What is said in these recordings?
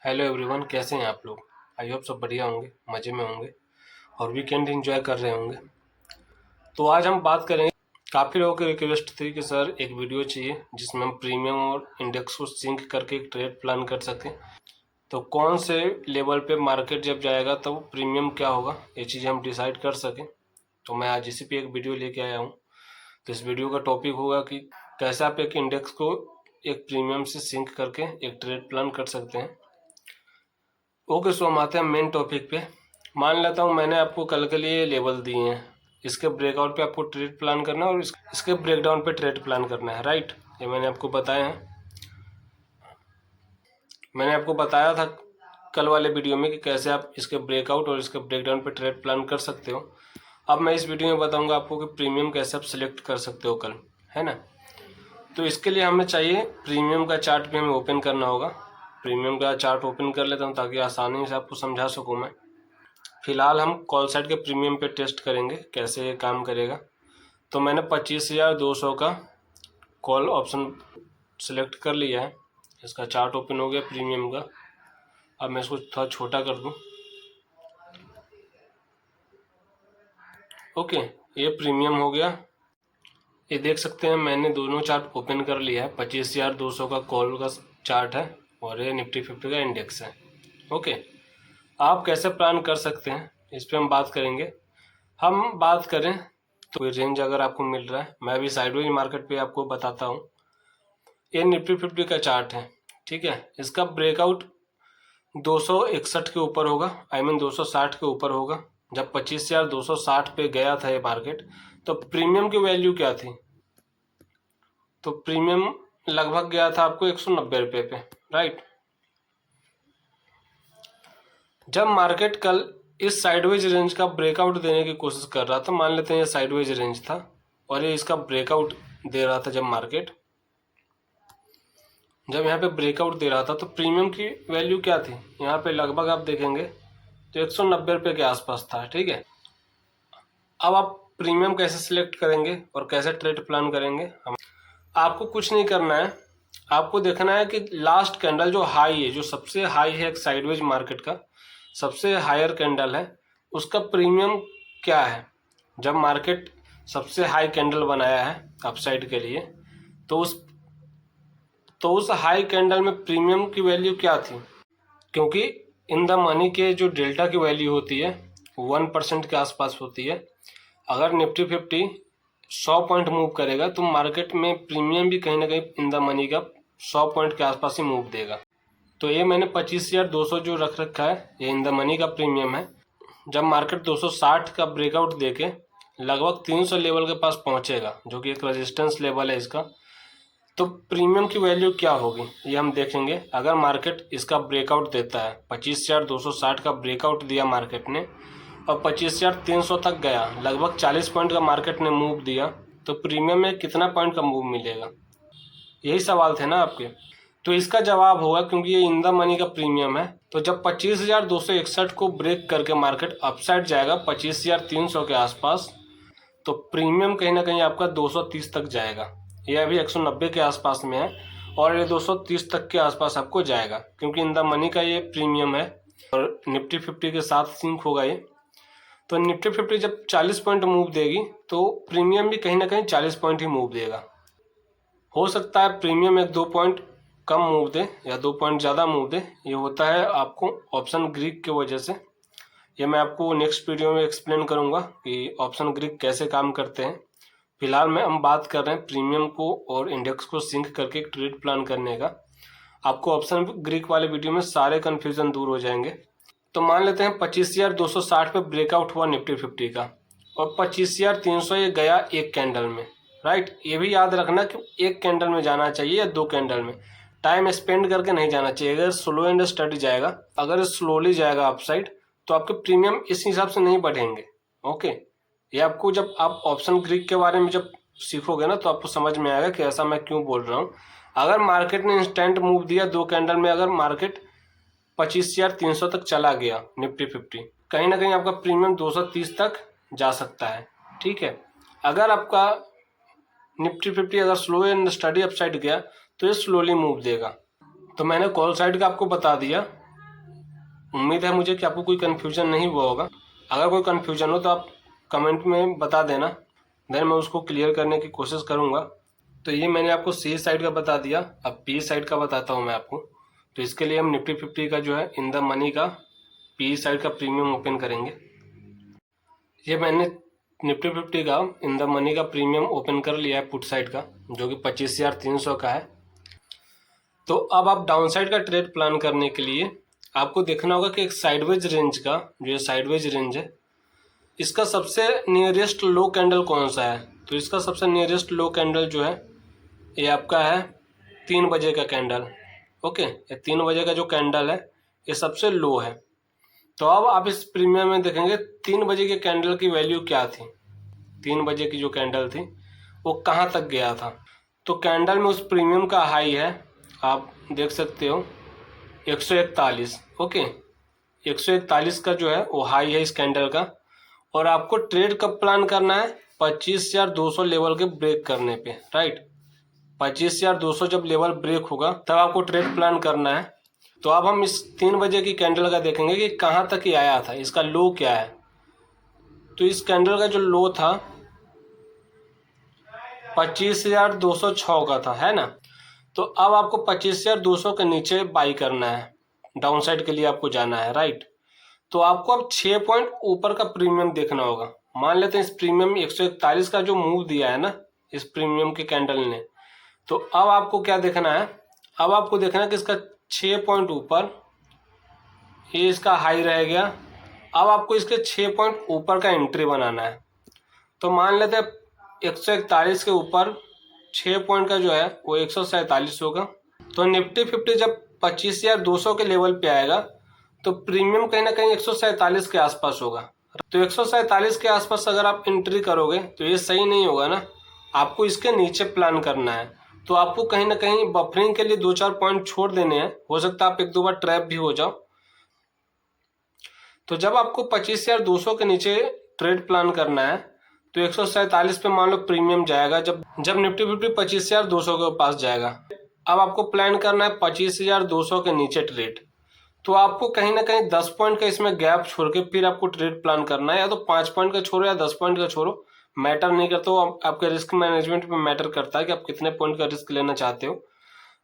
Hello everyone, कैसे हैं आप लोग। आई होप सब बढ़िया होंगे, मज़े में होंगे और वीकेंड एंजॉय कर रहे होंगे। तो आज हम बात करेंगे, काफ़ी लोगों की रिक्वेस्ट थी कि सर एक वीडियो चाहिए जिसमें हम प्रीमियम और इंडेक्स को सिंक करके एक ट्रेड प्लान कर सकें। तो कौन से लेवल पे मार्केट जब जाएगा तो प्रीमियम क्या होगा, ये चीज़ हम डिसाइड कर सकें। तो मैं आज इसी पे एक वीडियो लेके आया हूँ। तो इस वीडियो का टॉपिक होगा कि कैसे आप एक इंडेक्स को एक प्रीमियम से सिंक करके एक ट्रेड प्लान कर सकते हैं। ओके, सो हम आते हैं मेन टॉपिक पे। मान लेता हूँ मैंने आपको कल के लिए लेवल दिए हैं, इसके ब्रेकआउट पे आपको ट्रेड प्लान करना है और इसके ब्रेकडाउन पे ट्रेड प्लान करना है, राइट। ये मैंने आपको बताया है। मैंने आपको बताया था कल वाले वीडियो में कि कैसे आप इसके ब्रेकआउट और इसके ब्रेकडाउन पे ट्रेड प्लान कर सकते हो। अब मैं इस वीडियो में बताऊंगा आपको कि प्रीमियम कैसे आप सिलेक्ट कर सकते हो कल, है ना। तो इसके लिए हमें चाहिए प्रीमियम का चार्ट भी हमें ओपन करना होगा। प्रीमियम का चार्ट ओपन कर लेता हूँ ताकि आसानी से आपको समझा सकूँ मैं। फिलहाल हम कॉल साइड के प्रीमियम पे टेस्ट करेंगे कैसे ये काम करेगा। तो मैंने 25,200 का कॉल ऑप्शन सेलेक्ट कर लिया है। इसका चार्ट ओपन हो गया प्रीमियम का। अब मैं इसको थोड़ा छोटा कर दूं। ओके, ये प्रीमियम हो गया। ये देख सकते हैं मैंने दोनों चार्ट ओपन कर लिया है। 25,200 का कॉल का चार्ट है और ये निफ्टी 50 का इंडेक्स है। ओके, आप कैसे प्लान कर सकते हैं इस पर हम बात करेंगे। हम बात करें तो कोई रेंज अगर आपको मिल रहा है, मैं अभी साइडवेज मार्केट पे आपको बताता हूँ। ये निफ्टी 50 का चार्ट है, ठीक है। इसका ब्रेकआउट 261 के ऊपर होगा, आई मीन 260 के ऊपर होगा। जब 25,260 पे गया था ये मार्केट, तो प्रीमियम की वैल्यू क्या थी। तो प्रीमियम लगभग गया था आपको 190 रुपये पे, राइट। जब मार्केट कल इस साइडवेज रेंज का ब्रेकआउट देने की कोशिश कर रहा था, मान लेते हैं ये साइडवेज रेंज था और ये इसका ब्रेकआउट दे रहा था। जब यहाँ पे ब्रेकआउट दे रहा था तो प्रीमियम की वैल्यू क्या थी, यहाँ पे लगभग आप देखेंगे तो 190 रुपये के आसपास था, ठीक है। अब आप प्रीमियम कैसे सिलेक्ट करेंगे और कैसे ट्रेड प्लान करेंगे। आपको कुछ नहीं करना है, आपको देखना है कि लास्ट कैंडल जो हाई है, जो सबसे हाई है एक साइडवेज मार्केट का सबसे हायर कैंडल है, उसका प्रीमियम क्या है। जब मार्केट सबसे हाई कैंडल बनाया है अपसाइड के लिए, तो उस हाई कैंडल में प्रीमियम की वैल्यू क्या थी। क्योंकि इन द मनी के जो डेल्टा की वैल्यू होती है 1% के आसपास होती है। अगर निफ्टी 50 100 पॉइंट मूव करेगा तो मार्केट में प्रीमियम भी कहीं ना कहीं इन द मनी का 100 पॉइंट के आसपास ही मूव देगा। तो ये मैंने 25,200 जो रख रखा है, ये इन द मनी का प्रीमियम है। जब मार्केट 260 का ब्रेकआउट देके लगभग 300 लेवल के पास पहुंचेगा, जो कि एक रेजिस्टेंस लेवल है इसका, तो प्रीमियम की वैल्यू क्या होगी ये हम देखेंगे। अगर मार्केट इसका ब्रेकआउट देता है, 25,260 का ब्रेकआउट दिया मार्केट ने और 25,300 तक गया, लगभग 40 पॉइंट का मार्केट ने मूव दिया, तो प्रीमियम में कितना पॉइंट का मूव मिलेगा, यही सवाल थे ना आपके। तो इसका जवाब होगा, क्योंकि ये इन द मनी का प्रीमियम है, तो जब 25,261 को ब्रेक करके मार्केट अपसाइड जाएगा 25,300 के आसपास, तो प्रीमियम कहीं ना कहीं आपका 230 तक जाएगा। ये अभी 190 के आसपास में है और ये 230 तक के आसपास आपको जाएगा, क्योंकि इन द मनी का ये प्रीमियम है और निफ्टी 50 के साथ सिंक होगा ये। तो निफ्टी 50 जब 40 पॉइंट मूव देगी तो प्रीमियम भी कहीं ना कहीं 40 पॉइंट ही मूव देगा। हो सकता है प्रीमियम 1-2 पॉइंट कम मूव दे या 2 पॉइंट ज़्यादा मूव दे, ये होता है आपको ऑप्शन ग्रीक की वजह से। ये मैं आपको नेक्स्ट वीडियो में एक्सप्लेन करूंगा कि ऑप्शन ग्रीक कैसे काम करते हैं। फिलहाल में हम बात कर रहे हैं प्रीमियम को और इंडेक्स को सिंक करके एक ट्रेड प्लान करने का। आपको ऑप्शन ग्रीक वाले वीडियो में सारे कन्फ्यूजन दूर हो जाएंगे। तो मान लेते हैं 25,260 पे ब्रेकआउट हुआ निफ्टी 50 का और 25,300 ये गया एक कैंडल में, राइट। ये भी याद रखना कि एक कैंडल में जाना चाहिए या 2 कैंडल में, टाइम स्पेंड करके नहीं जाना चाहिए। अगर स्लो एंड स्टडी जाएगा, अगर स्लोली जाएगा अपसाइड, तो आपके प्रीमियम इस हिसाब से नहीं बढ़ेंगे। ओके, ये आपको जब आप ऑप्शन ग्रीक के बारे में जब सीखोगे ना, तो आपको समझ में आएगा कि ऐसा मैं क्यों बोल रहा हूँ। अगर मार्केट ने इंस्टेंट मूव दिया 2 कैंडल में, अगर मार्केट 25,300 तक चला गया निफ्टी 50, कहीं ना कहीं आपका प्रीमियम 230 तक जा सकता है, ठीक है। अगर आपका निफ्टी 50 अगर स्लो एंड स्टडी अपसाइड गया तो ये स्लोली मूव देगा। तो मैंने कॉल साइड का आपको बता दिया उम्मीद है मुझे कि आपको कोई कन्फ्यूजन नहीं हुआ होगा। अगर कोई कन्फ्यूजन हो तो आप कमेंट में बता देना, देन मैं उसको क्लियर करने की कोशिश करूँगा। तो ये मैंने आपको सी साइड का बता दिया, अब पी साइड का बताता हूँ मैं आपको। तो इसके लिए हम निफ्टी 50 का जो है इन द मनी का पी साइड का प्रीमियम ओपन करेंगे। ये मैंने निफ्टी 50 का इन द मनी का प्रीमियम ओपन कर लिया है पुट साइड का, जो कि 25,300 का है। तो अब आप डाउन साइड का ट्रेड प्लान करने के लिए आपको देखना होगा कि एक साइडवेज रेंज का, जो ये साइडवेज रेंज है, इसका सबसे नियरेस्ट लो कैंडल कौन सा है। तो इसका सबसे नियरेस्ट लो कैंडल जो है ये आपका है 3 बजे का कैंडल। ओके, ये 3 बजे का जो कैंडल है ये सबसे लो है। तो अब आप इस प्रीमियम में देखेंगे 3 बजे के कैंडल की वैल्यू क्या थी। 3 बजे की जो कैंडल थी वो कहाँ तक गया था। तो कैंडल में उस प्रीमियम का हाई है, आप देख सकते हो 141। ओके, 141 का जो है वो हाई है इस कैंडल का। और आपको ट्रेड कब प्लान करना है, 25,200 लेवल के ब्रेक करने पे, राइट। 25,200 जब लेवल ब्रेक होगा तब आपको ट्रेड प्लान करना है। तो अब हम इस 3 बजे की कैंडल का देखेंगे कि कहाँ तक ही आया था, इसका लो क्या है। तो इस कैंडल का जो लो था 25,206 का था, है ना। तो अब आपको 25,200 के नीचे बाई करना है, डाउन साइड के लिए आपको जाना है, राइट। तो आपको अब 6 पॉइंट ऊपर का प्रीमियम देखना होगा। मान लेते हैं इस प्रीमियम 141 का जो मूव दिया है ना इस प्रीमियम के कैंडल ने, तो अब आपको क्या देखना है, अब आपको देखना है कि इसका 6 पॉइंट ऊपर ये इसका हाई रह गया। अब आपको इसके 6 पॉइंट ऊपर का एंट्री बनाना है। तो मान लेते हैं 141 के ऊपर 6 पॉइंट का जो है वो 147 होगा। तो निफ्टी 50 जब 25,200 के लेवल पे आएगा तो प्रीमियम कहीं ना कहीं 147 के आसपास होगा। तो 147 के आसपास अगर आप एंट्री करोगे तो ये सही नहीं होगा ना, आपको इसके नीचे प्लान करना है। तो आपको कहीं ना कहीं बफरिंग के लिए 2-4 पॉइंट छोड़ देने हैं, हो सकता है आप 1-2 बार ट्रैप भी हो जाओ। तो जब आपको 25,200 के नीचे ट्रेड प्लान करना है तो 147 पे मान लो प्रीमियम जाएगा जब निफ्टी 50 25,200 के पास जाएगा। अब आपको प्लान करना है 25,200 के नीचे ट्रेड। तो आपको कहीं ना कहीं 10 पॉइंट का इसमें गैप छोड़ के फिर आपको ट्रेड प्लान करना है, या तो 5 पॉइंट का छोड़ो या 10 पॉइंट का छोड़ो, मैटर नहीं करता। वो आपके रिस्क मैनेजमेंट पे मैटर करता है कि आप कितने पॉइंट का रिस्क लेना चाहते हो।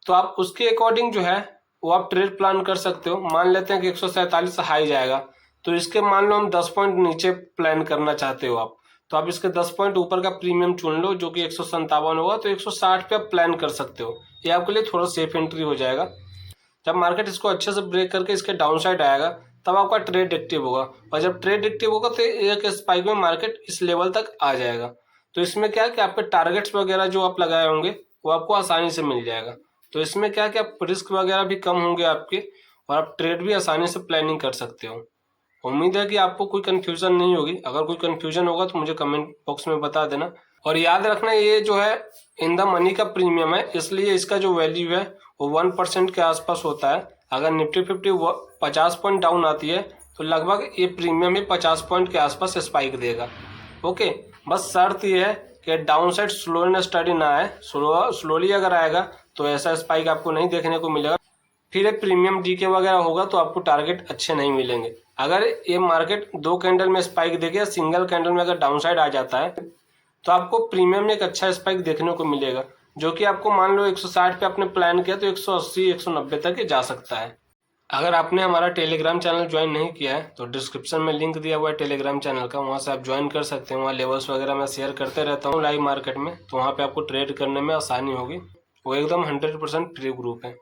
तो आप उसके अकॉर्डिंग जो है वो आप ट्रेड प्लान कर सकते हो। मान लेते हैं कि 147 हाई जाएगा, तो इसके मान लो हम 10 पॉइंट नीचे प्लान करना चाहते हो आप, तो आप इसके 10 पॉइंट ऊपर का प्रीमियम चुन लो जो कि 157 होगा। तो 160 पे आप प्लान कर सकते हो, ये आपके लिए थोड़ा सेफ एंट्री हो जाएगा। जब मार्केट इसको अच्छे से ब्रेक करके इसके डाउन साइड आएगा तब आपका ट्रेड एक्टिव होगा, और जब ट्रेड एक्टिव होगा तो एक स्पाइक में मार्केट इस लेवल तक आ जाएगा। तो इसमें क्या है कि आपके टारगेट्स वगैरह जो आप लगाए होंगे वो आपको आसानी से मिल जाएगा। तो इसमें क्या है कि आप रिस्क वगैरह भी कम होंगे आपके, और आप ट्रेड भी आसानी से प्लानिंग कर सकते हो। उम्मीद है कि आपको कोई कन्फ्यूजन नहीं होगी। अगर कोई कन्फ्यूजन होगा तो मुझे कमेंट बॉक्स में बता देना। और याद रखना ये जो है इन द मनी का प्रीमियम है, इसलिए इसका जो वैल्यू है वो 1% के आसपास होता है। अगर निफ्टी 50 50 पॉइंट डाउन आती है तो लगभग ये प्रीमियम ही 50 पॉइंट के आसपास स्पाइक देगा। ओके, बस शर्त ये है कि down side slow and study ना आए। स्लोली अगर आएगा तो ऐसा स्पाइक आपको नहीं देखने को मिलेगा, फिर एक प्रीमियम डीके वगैरह होगा तो आपको टारगेट अच्छे नहीं मिलेंगे। अगर ये मार्केट 2 कैंडल में स्पाइक देके या सिंगल कैंडल में अगर डाउन साइड आ जाता है तो आपको प्रीमियम में एक अच्छा स्पाइक देखने को मिलेगा, जो कि आपको मान लो 160 पे आपने प्लान किया तो 180 190 तक जा सकता है। अगर आपने हमारा टेलीग्राम चैनल ज्वाइन नहीं किया है तो डिस्क्रिप्शन में लिंक दिया हुआ है टेलीग्राम चैनल का, वहाँ से आप ज्वाइन कर सकते हैं। वहाँ लेवल्स वगैरह मैं शेयर करते रहता हूँ लाइव मार्केट में, तो वहाँ पे आपको ट्रेड करने में आसानी होगी। वो एकदम 100% फ्री ग्रुप है।